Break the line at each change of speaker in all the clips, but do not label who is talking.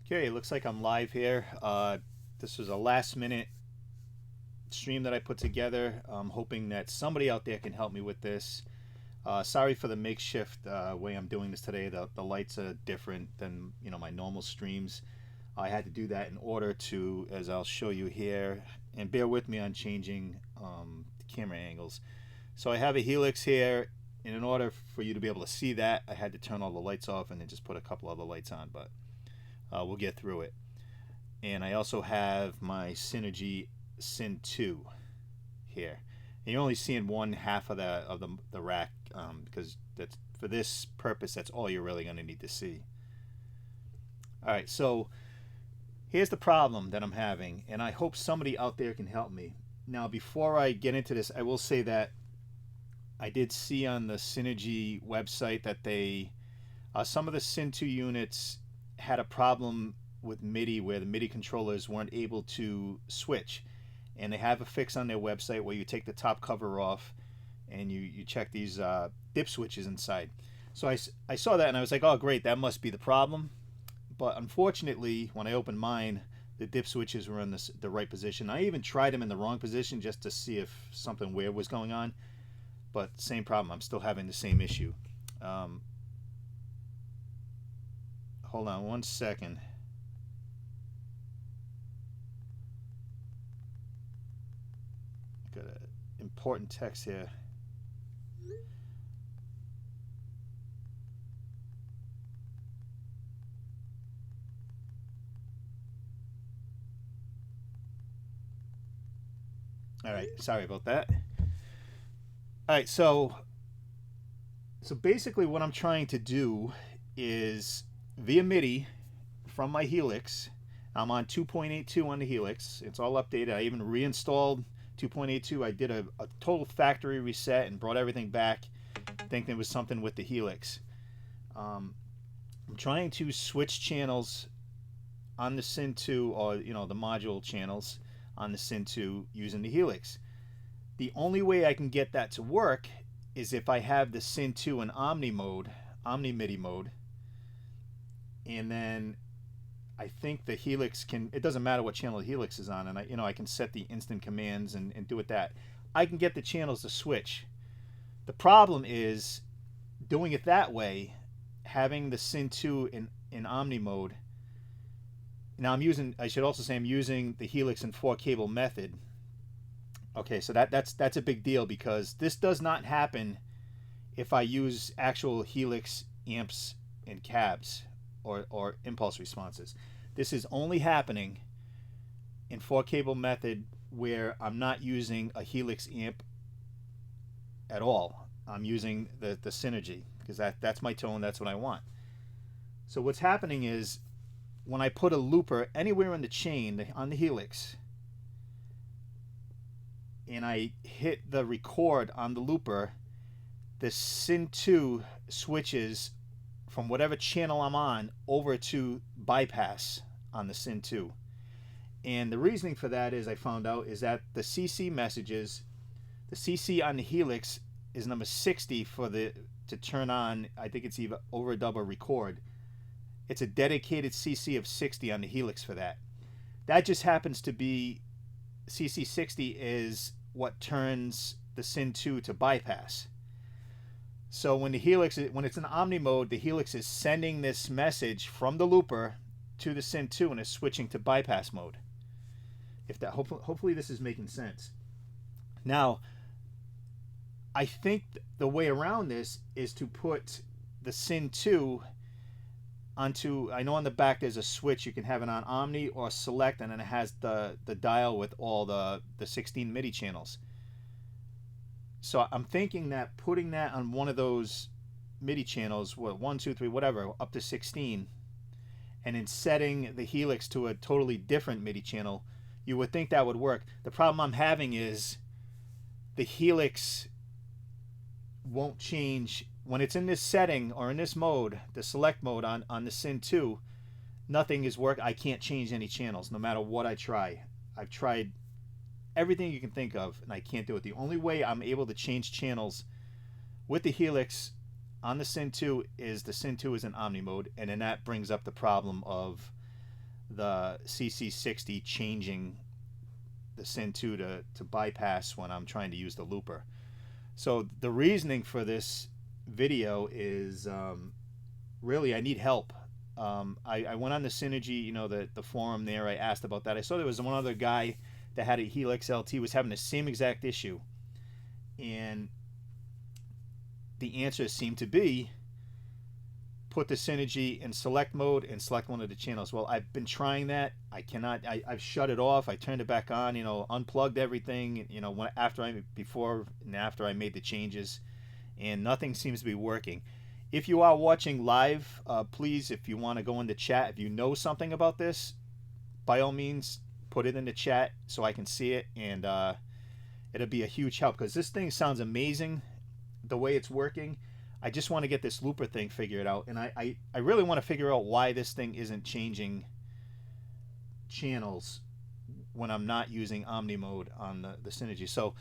Okay, it looks like I'm live here. This was a last minute stream that I put together. I'm hoping that somebody out there can help me with this. Sorry for the makeshift way I'm doing this today. The lights are different than my normal streams. I had to do that in order to, as I'll show you here, and bear with me on changing the camera angles. So I have a Helix here, and in order for you to be able to see that, I had to turn all the lights off and then just put a couple other lights on, but we'll get through it. And I also have my Synergy Syn-2 here. And you're only seeing one half of the rack because that's for this purpose. That's all you're really going to need to see. All right, so here's the problem that I'm having, and I hope somebody out there can help me. Now, before I get into this, I will say that I did see on the Synergy website that they some of the Syn-2 units had a problem with MIDI where the MIDI controllers weren't able to switch, and they have a fix on their website where you take the top cover off and you check these dip switches inside. So I saw that and I was like, oh great, that must be the problem. But unfortunately, when I opened mine, the dip switches were in the right position. I even tried them in the wrong position just to see if something weird was going on, but same problem. I'm still having the same issue. Hold on one second. Got an important text here. All right, sorry about that. All right, so basically what I'm trying to do is via MIDI from my Helix. I'm on 2.82 on the Helix. It's all updated. I even reinstalled 2.82. I did a total factory reset and brought everything back, thinking it was something with the Helix. I'm trying to switch channels on the Syn-2, or the module channels on the Syn-2 using the Helix. The only way I can get that to work is if I have the Syn-2 in Omni MIDI mode, and then I think the Helix can, it doesn't matter what channel the Helix is on, and I can set the instant commands and do it that. I can get the channels to switch. The problem is doing it that way, having the Syn-2 in Omni mode. Now I should also say I'm using the Helix in 4-cable method. Okay, so that's a big deal because this does not happen if I use actual Helix amps and cabs or impulse responses. This is only happening in 4-cable method where I'm not using a Helix amp at all. I'm using the Synergy because that's my tone, that's what I want. So what's happening is when I put a looper anywhere in the chain on the Helix and I hit the record on the looper, the Syn-2 switches from whatever channel I'm on over to bypass on the Syn-2. And the reasoning for that is, I found out, is that the CC messages, the CC on the Helix is number 60 to turn on, I think it's either overdub or record. It's a dedicated CC of 60 on the Helix for that. That just happens to be, CC 60 is what turns the Syn-2 to bypass. So when the Helix, when it's in Omni mode, the Helix is sending this message from the looper to the Syn-2 and is switching to bypass mode. If that, hopefully this is making sense. Now, I think the way around this is to put the Syn-2 onto, I know on the back there's a switch, you can have it on Omni or Select, and then it has the dial with all the 16 MIDI channels. So I'm thinking that putting that on one of those MIDI channels, 1, 2, 3, whatever, up to 16, and then setting the Helix to a totally different MIDI channel, you would think that would work. The problem I'm having is the Helix won't change when it's in this setting or in this mode, the select mode on the Syn-2. Nothing is work. I can't change any channels no matter what I try. I've tried everything you can think of and I can't do it. The only way I'm able to change channels with the Helix on the Syn-2 is the Syn-2 is in Omni mode, and then that brings up the problem of the CC60 changing the Syn-2 to bypass when I'm trying to use the looper. So the reasoning for this video is really I need help. I went on the Synergy, you know, the forum there. I asked about that. I saw there was one other guy that had a Helix LT was having the same exact issue, and the answer seemed to be put the Synergy in select mode and select one of the channels. Well, I've been trying that. I cannot. I've shut it off. I turned it back on. You know, unplugged everything. You know, before and after I made the changes, and nothing seems to be working. If you are watching live, please, if you want to go in the chat, if you know something about this, by all means, put it in the chat so I can see it, and it'll be a huge help because this thing sounds amazing the way it's working. I just want to get this looper thing figured out, and I really want to figure out why this thing isn't changing channels when I'm not using Omni mode on the Synergy. So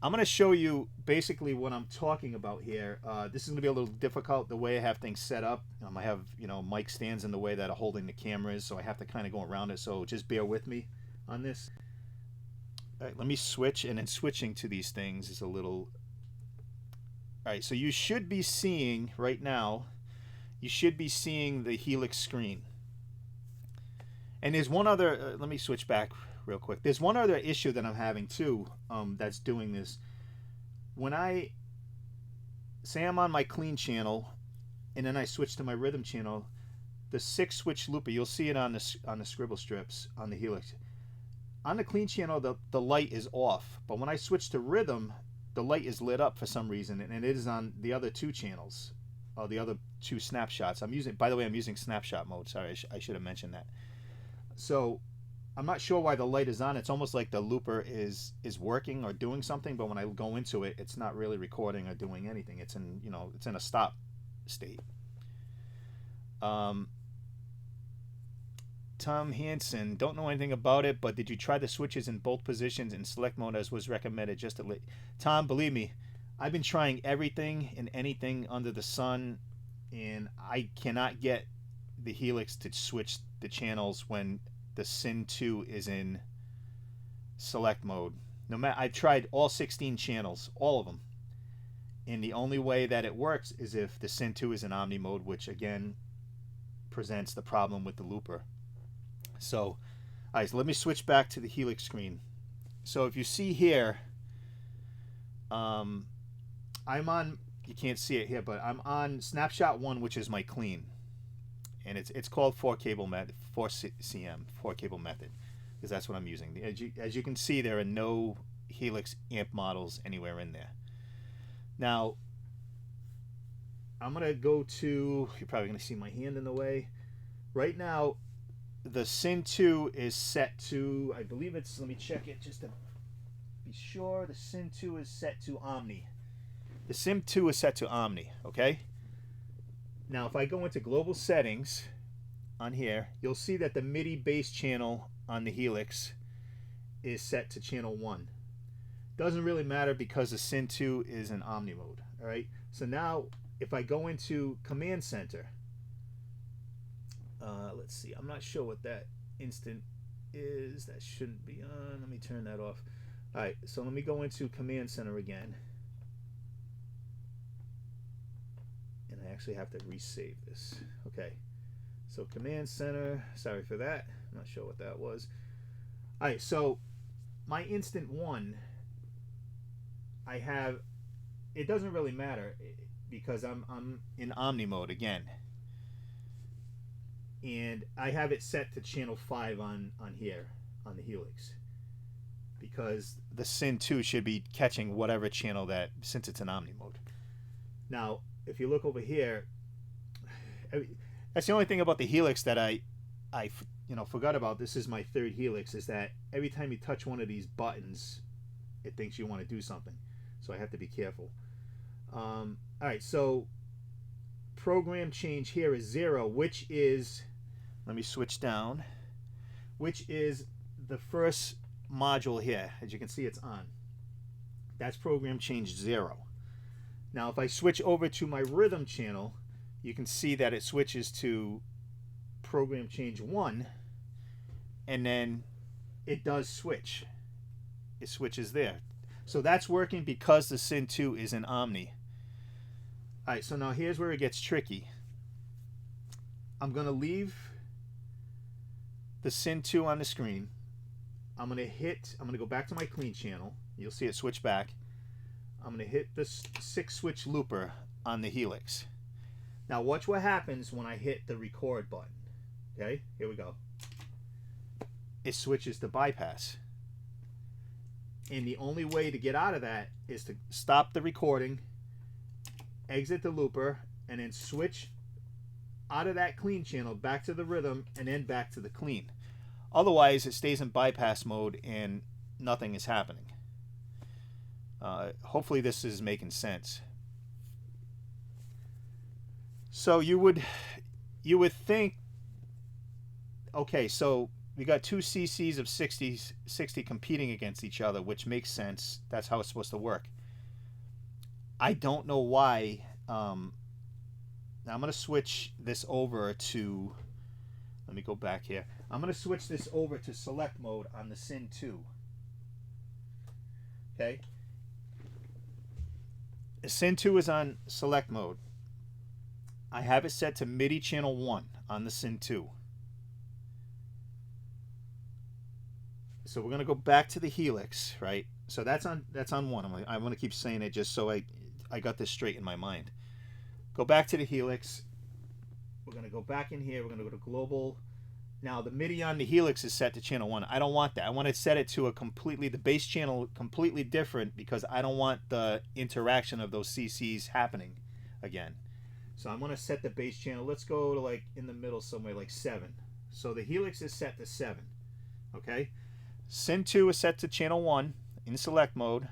I'm going to show you basically what I'm talking about here. This is going to be a little difficult the way I have things set up. I have, you know, mic stands in the way that are holding the cameras, so I have to kind of go around it, so just bear with me on this. All right, let me switch, and then switching to these things is a little... All right, so you should be seeing right now, you should be seeing the Helix screen. And there's one other, let me switch back real quick. There's one other issue that I'm having too, that's doing this. When I say I'm on my clean channel, and then I switch to my rhythm channel, the 6-switch looper, you'll see it on the scribble strips on the Helix. On the clean channel, the light is off, but when I switch to rhythm, the light is lit up for some reason, and it is on the other 2 channels, or the other 2 snapshots. By the way, I'm using snapshot mode. Sorry, I should have mentioned that. So I'm not sure why the light is on. It's almost like the looper is working or doing something, but when I go into it, it's not really recording or doing anything. It's in, you know, it's in a stop state. Tom Hansen, don't know anything about it, but did you try the switches in both positions in select mode as was recommended? Just a Tom, believe me, I've been trying everything and anything under the sun, and I cannot get the Helix to switch the channels when the Syn-2 is in select mode. No matter, I've tried all 16 channels, all of them, and the only way that it works is if the Syn-2 is in Omni mode, which again presents the problem with the looper. So, all right, so let me switch back to the Helix screen. So if you see here, I'm on, you can't see it here, but I'm on snapshot 1, which is my clean. And it's called 4 cable method, 4CM, 4 cable method, because that's what I'm using. As you can see, there are no Helix amp models anywhere in there. Now, I'm going to go to, you're probably going to see my hand in the way. Right now, the Syn-2 is set to, I believe it's, let me check it just to be sure, the Syn-2 is set to Omni. The Syn-2 is set to Omni, okay? Now, if I go into global settings on here, you'll see that the MIDI bass channel on the Helix is set to channel 1. Doesn't really matter because the Syn-2 is in Omni mode, all right? So now, if I go into Command Center, let's see, I'm not sure what that instant is. That shouldn't be on. Let me turn that off. All right, so let me go into Command Center again. And I actually have to resave this. Okay, so Command Center, sorry for that. I'm not sure what that was. All right, so my instant 1, I have, it doesn't really matter because I'm in Omni mode again. And I have it set to channel 5 on here on the Helix because the Syn-2 should be catching whatever channel that, since it's in Omni mode. Now, if you look over here, that's the only thing about the Helix that I forgot about. This is my 3rd Helix, is that every time you touch one of these buttons, it thinks you want to do something. So I have to be careful. All right, so program change here is 0, which is, let me switch down, which is the first module here. As you can see, it's on. That's program change 0. Now, if I switch over to my rhythm channel, you can see that it switches to program change 1, and then it does switch. It switches there. So that's working because the Syn-2 is an Omni. Alright, so now here's where it gets tricky. I'm going to leave the Syn-2 on the screen. I'm going to go back to my clean channel. You'll see it switch back. I'm going to hit the 6-switch looper on the Helix. Now watch what happens when I hit the record button. Okay, here we go. It switches to bypass. And the only way to get out of that is to stop the recording, exit the looper, and then switch out of that clean channel back to the rhythm and then back to the clean. Otherwise, it stays in bypass mode and nothing is happening. Hopefully this is making sense. So you would think, okay, so we got two CCs of 60 competing against each other, which makes sense. That's how it's supposed to work. I don't know why. Now I'm going to switch this over to, let me go back here. I'm going to switch this over to select mode on the Syn-2. Okay. The Syn-2 is on select mode. I have it set to MIDI channel 1 on the Syn-2. So we're going to go back to the Helix, right? So that's on 1. I want to keep saying it just so I got this straight in my mind. Go back to the Helix. We're going to go back in here. We're going to go to global. Now the MIDI on the Helix is set to channel 1. I don't want that. I want to set it to the bass channel completely different because I don't want the interaction of those CCs happening again. So I'm going to set the bass channel. Let's go to like in the middle somewhere, like 7. So the Helix is set to 7. Okay. Syn-2 is set to channel 1 in select mode,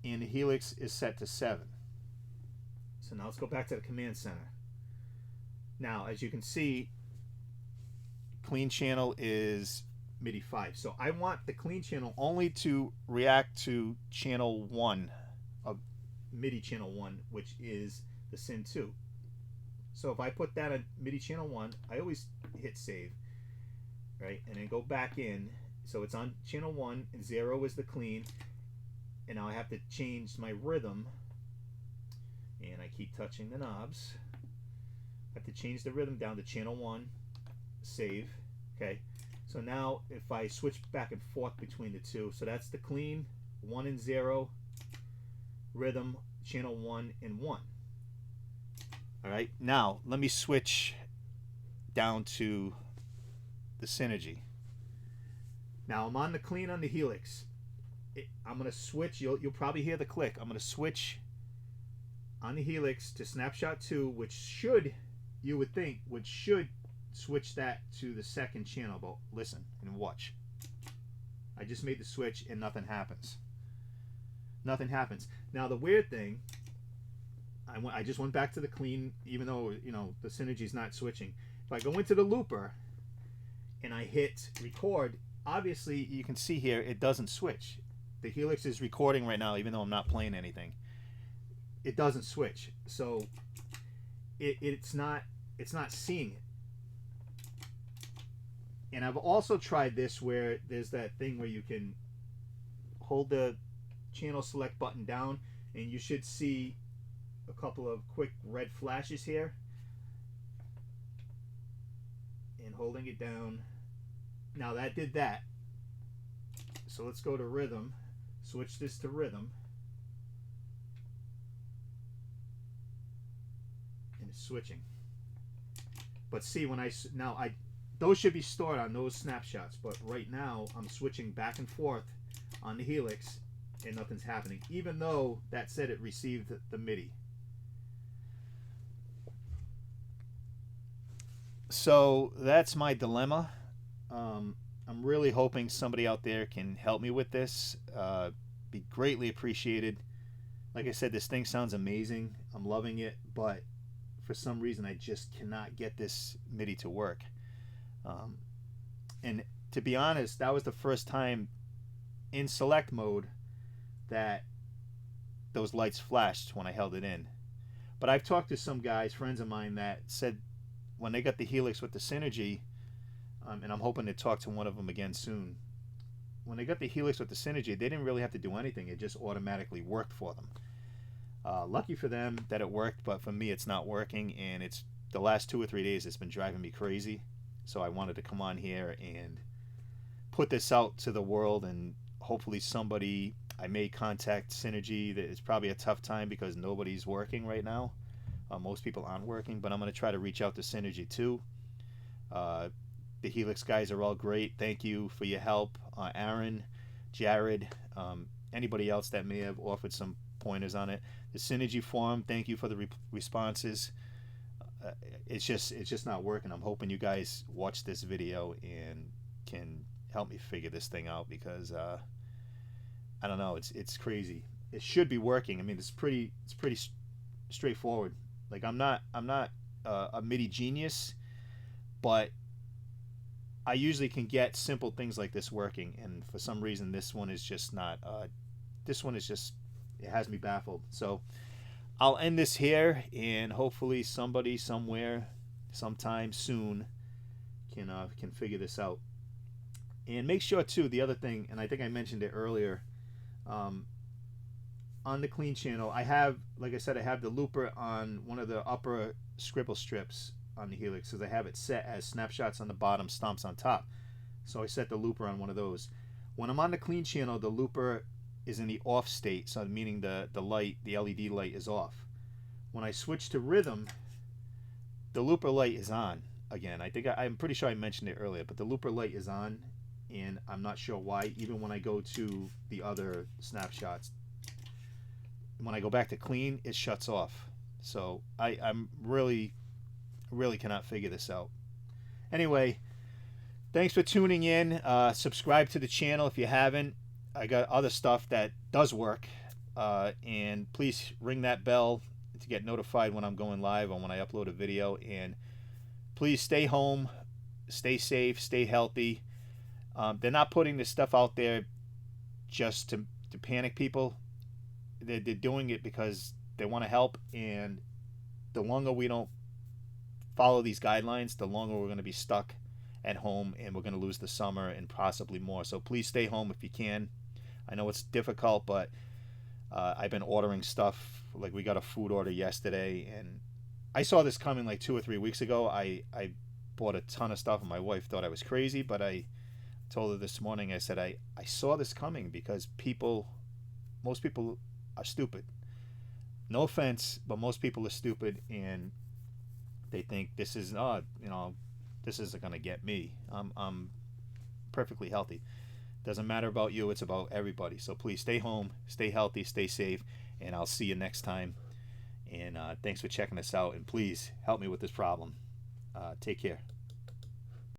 and the Helix is set to 7. So now let's go back to the command center. Now, as you can see, clean channel is MIDI 5. So I want the clean channel only to react to channel 1 of MIDI channel 1, which is the Syn-2. So if I put that on MIDI channel 1, I always hit save, right? And then go back in. So it's on channel 1 and 0 is the clean. And now I have to change my rhythm. And I keep touching the knobs. I have to change the rhythm down to channel 1, save. Okay. So now if I switch back and forth between the two, so that's the clean, 1 and 0, rhythm, channel 1 and 1. All right. Now let me switch down to the Synergy. Now I'm on the clean on the Helix. I'm going to switch. You'll probably hear the click. I'm going to switch on the Helix to snapshot 2, which should, you would think, should switch that to the second channel. But listen and watch. I just made the switch and nothing happens. Nothing happens. Now the weird thing, I just went back to the clean, even though the Synergy's not switching. If I go into the looper and I hit record, obviously you can see here it doesn't switch. The Helix is recording right now, even though I'm not playing anything. It doesn't switch, so it's not seeing it. And I've also tried this where there's that thing where you can hold the channel select button down, and you should see a couple of quick red flashes here. And holding it down. Now that did that. So let's go to rhythm. Switch this to rhythm. And it's switching. But see, when those should be stored on those snapshots. But right now, I'm switching back and forth on the Helix, and nothing's happening. Even though that said it received the MIDI. So that's my dilemma. I'm really hoping somebody out there can help me with this. Be greatly appreciated. Like I said, this thing sounds amazing. I'm loving it, but for some reason I just cannot get this MIDI to work. And to be honest, that was the first time in select mode that those lights flashed when I held it in. But I've talked to some guys, friends of mine, that said when they got the Helix with the Synergy, and I'm hoping to talk to one of them again soon. When they got the Helix with the Synergy, they didn't really have to do anything. It just automatically worked for them. Lucky for them that it worked, but for me it's not working, and it's the last 2 or 3 days it's been driving me crazy. So I wanted to come on here and put this out to the world, and hopefully somebody, I may contact Synergy. It's probably a tough time because nobody's working right now. Most people aren't working, but I'm going to try to reach out to Synergy too. The Helix guys are all great. Thank you for your help. Aaron, Jared, anybody else that may have offered some pointers on it. The Synergy forum, thank you for the responses. It's just not working. I'm hoping you guys watch this video and can help me figure this thing out, because I don't know, it's crazy. It should be working. I mean, it's pretty straightforward. Like, I'm not a MIDI genius, but I usually can get simple things like this working, and for some reason this one is just not. It has me baffled. So I'll end this here, and hopefully somebody somewhere sometime soon can figure this out. And make sure too, the other thing, and I think I mentioned it earlier, on the clean channel, I have, like I said, I have the looper on one of the upper scribble strips on the Helix, because I have it set as snapshots on the bottom, stomps on top. So I set the looper on one of those. When I'm on the clean channel, the looper is in the off state, so meaning the light, the LED light is off. When I switch to rhythm, the looper light is on again. I'm pretty sure I mentioned it earlier, but the looper light is on, and I'm not sure why. Even when I go to the other snapshots, when I go back to clean, it shuts off. So I'm really cannot figure this out. Anyway, thanks for tuning in. Subscribe to the channel if you haven't. I got other stuff that does work, and please ring that bell to get notified when I'm going live or when I upload a video. And please stay home, stay safe, stay healthy. They're not putting this stuff out there just to panic people. They're doing it because they want to help, and the longer we don't follow these guidelines, the longer we're going to be stuck at home, and we're going to lose the summer and possibly more. So please stay home if you can. I know it's difficult, but I've been ordering stuff. Like, we got a food order yesterday, and I saw this coming like 2 or 3 weeks ago. I bought a ton of stuff, and my wife thought I was crazy, but I told her this morning, I said, I saw this coming because most people are stupid. No offense, but most people are stupid, and they think this is, this isn't going to get me. I'm perfectly healthy. Doesn't matter about you, it's about everybody. So please stay home, stay healthy, stay safe, and I'll see you next time. And thanks for checking us out, and please help me with this problem. Take care.